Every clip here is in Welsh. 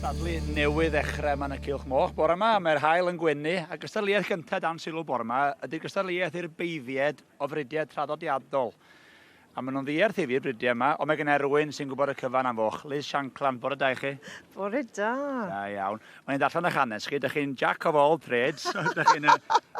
Sadlu newydd ddechrau yma yn y Cylch Moch bore yma. Mae'r haul yn gwenu. A gystadleuaeth cyntaf dan sylw bore yma ydy'r gystadleuaeth i'r beiddiad o Bridiau Traddodiadol. A maen nhw'n ddierth i fi'r Bridiau yma, ond mae gen Erwin sy'n gwybod y cyfan am foch. Liz Shanklan, bore da i chi. Bore da. Da iawn. Mae'n i'n darllen eich hanes chi. Dych chi'n jack of all trades. Dych chi'n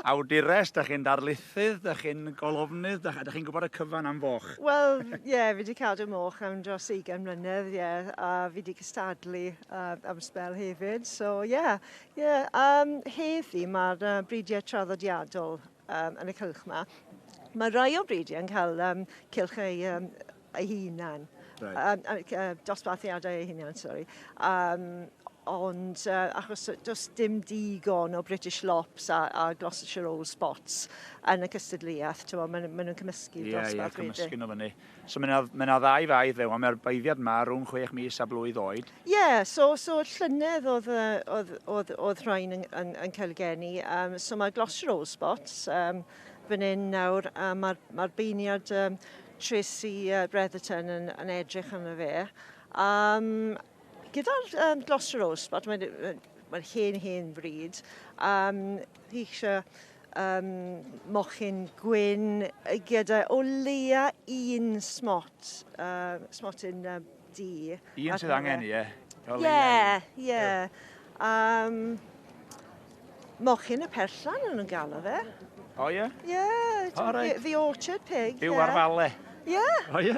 awdures, dych chi'n darlithydd, dych chi'n golofnydd, dych chi'n gwybod y cyfan am foch. Wel, fi wedi cadw moch am dros 20 mlynedd, a fi wedi cystadlu am spel hefyd. So, heddi mae'r Bridiau Traddodiadol yn y cylch yma. Mae rai o bridiau yn cael cylch eu hunan, dosbarthiadau eu hunan, sori. Ond achos does dim digon o British Lops a Gloucestershire Old Spots yn y cystadleuaeth, maen nhw'n cymysgu dosbarth wedyn. Ie, cymysgu nhw fyny. So mae yna ddau faidd ddew, mae'r beiddiad yma rhwng 6 mis a blwydd oed. So llynedd oedd rhain yn cael geni. So mae Gloucestershire Old Spots, fan hyn nawr, mae'r beiniad Tracy Bretherton yn edrych arno fe. Gyda'r Gloucestershire Old Spot, mae'n hen bryd. Hi eisiau mochyn gwyn gyda o leia un smotyn di. Un sydd angen i, Ie. Mochyn y perllan yn nhw'n galw fe. O ie? Ie, the orchard pig. Byw ar fale. Ie. O ie?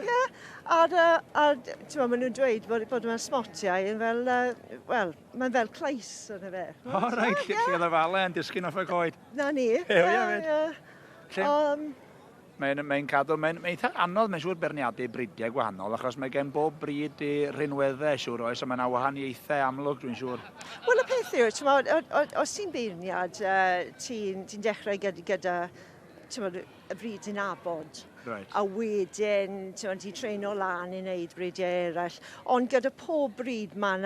A maen nhw'n dweud bod yma'r smotiau yn fel, mae'n fel clais yn y fe. O reit, lle oedd y fale yn disgyn off y coed. Na ni. Mae'n cadw, mae'n eitha anodd, mae'n siŵr berniadu bridiau gwahanol, achos mae gen bob bryd i rinweddau, siŵr oes, a mae'n wahaniaethau amlwg, dwi'n siŵr. Wel, y peth yw, os ti'n beirniad, ti'n dechrau gyda y bryd yn abod. Right. A wedyn, ti'n treino lan i wneud bridiau eraill. Ond gyda pob bryd mae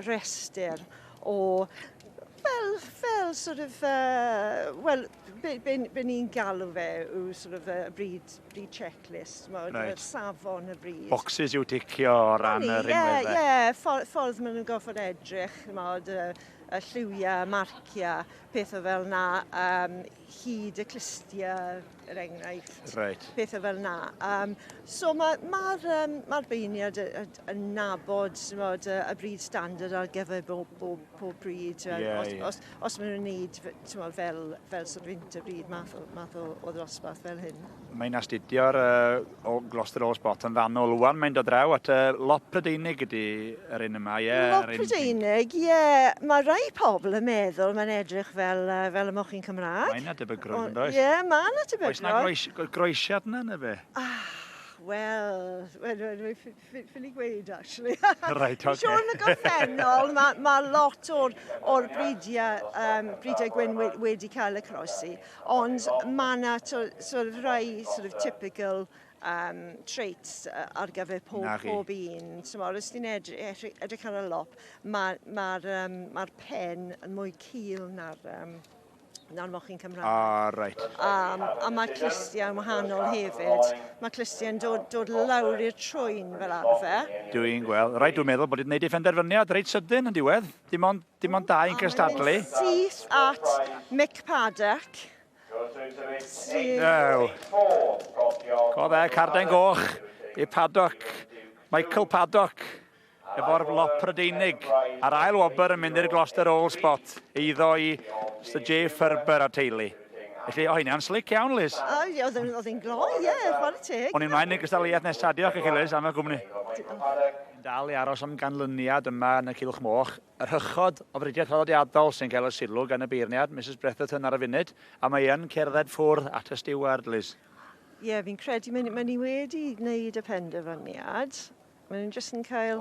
restr o fel sort of, be ni'n galw fe yw sort of bryd checklist, safon y bryd. Boxes yw ticio o ran y rinweddau. Ie, ffordd maen nhw'n goffod edrych, y lliwiau, marciau, pethau fel na, hyd y clistiau, er enghraifft, pethau fel na. So mae'r beiniad yn nabod y bryd standard ar gyfer bob bryd. Os maen nhw'n gwneud fel sort of interbryd math o ddosbarth fel hyn. Mae'n astudio'r o Gloucester Old Spot yn fanwl. Wan mae'n dod draw at lot Prydeinig ydy yr un yma, ie? Lot Prydeinig, ie. Mae rai pobl yn meddwl mae'n edrych fel y mochyn Cymraeg. Mae'n debygrwydd yn does? Ie, mae'n debygrwydd. Oes na groesiad yna fe? Wel, ffili gweud, actually. Right, OK. Siwr yn y gorffennol, mae lot o'r bridiau gwyn wedi cael y croesi, ond mae yna rai typical traits ar gyfer pob un. Os ti'n edrych ar y lop, mae'r pen yn mwy cul na'r mochyn Cymraeg. Right. A mae clistiau'n wahanol hefyd. Mae clistiau'n dod lawr i'r trwyn fel arfer. Dwi'n gweld. Rhaid, dwi'n meddwl bod i'n gwneud ei phenderfyniad reit sydyn yn diwedd. Dim ond da i'n cystadlu. Syth at Mick Paddock. Codd carden goch i Paddock. Michael Paddock. Efo'r lop Prydeinig. A'r ail wobr yn mynd i'r Gloucester Old Spot. Eiddo i Sir J. Ferber a teulu. Felly, o hynny'n slick iawn, Liz. Oedd hi'n gloi, ie, chwarae teg. O'n i'n mlaen i'r gystadleuaeth nesaf. Diolch i chi, Liz, am y gwmni. Dal i aros am ganlyniad yma yn y Cylch Moch. Yr hychod o Bridiau Traddodiadol sy'n cael y sylw gan y beirniad, Mrs Bretherton ar y funud, a mae yn cerdded ffwrdd at y stiward, Liz. Ie, fi'n credu mae ni wedi gwneud y penderfyniad. Maen nhw'n jyst yn cael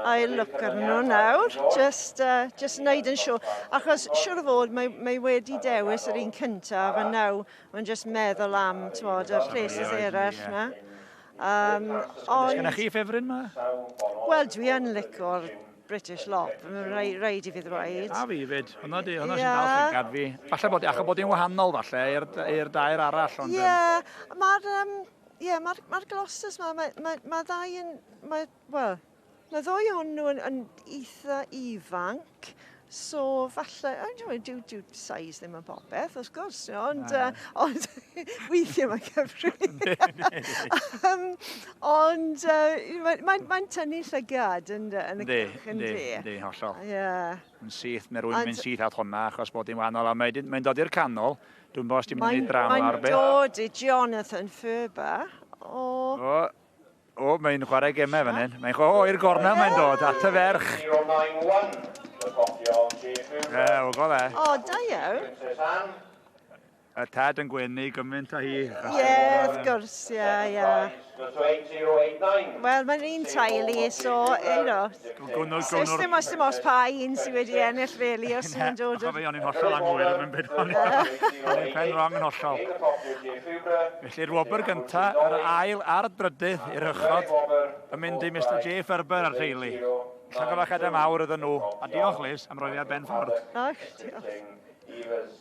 ail look arnyn nhw nawr, jyst yn neud yn siŵr. Achos siŵr o fod, mae wedi dewis yr un cyntaf, a nawr mae'n jyst meddwl am y places eraill yma. Sgynna chi ffefryn yma? Wel, dwi yn licio'r British Lop, mae'n rhaid I fi ddweud. A fi fyd, hwnna sy'n dal llygad fi. Falle bod hi'n wahanol falle i'r dair arall. Mae'r Gloucesters yma, mae ddau yn, wel, Mae ddwy o'n nhw yn eitha ifanc, so falle, dyw size ddim yn popeth, wrth gwrs, ond weithiau mae'n cyfri. Ond mae'n tynnu llygad yn y cylch, yndi? Yndi, hollol. Ie. Yn syth, neu rwy'n mynd syth at hwnna, achos bod hi'n wahanol. A mae'n dod i'r canol, dwi'n bod os ti'n mynd i drama ar beth. Mae'n dod i Jonathan Ferber. Mae'n chwarae gemau fan hyn. I'r gornel mae'n dod, at y ferch. 091. O, go dde. O, da iawn. Y tad yn gwenu gymaint o hi. Ie, wrth gwrs, ie. Wel, mae'n un teulu, so, dim os pa un sydd wedi ennill feli os mae'n dod o'r... O'n i'n hollol anghyr, mae'n byd o'n i'n pen rong yn hollol. Felly'r wobr gyntaf, yr ail a'r drydydd i'r ychod, yn mynd i Mr J Ferber ar teulu. Lla'n gyfachad am awr ydyn nhw. A diolch, Liz, am roi fi ar ben ffordd. Diolch.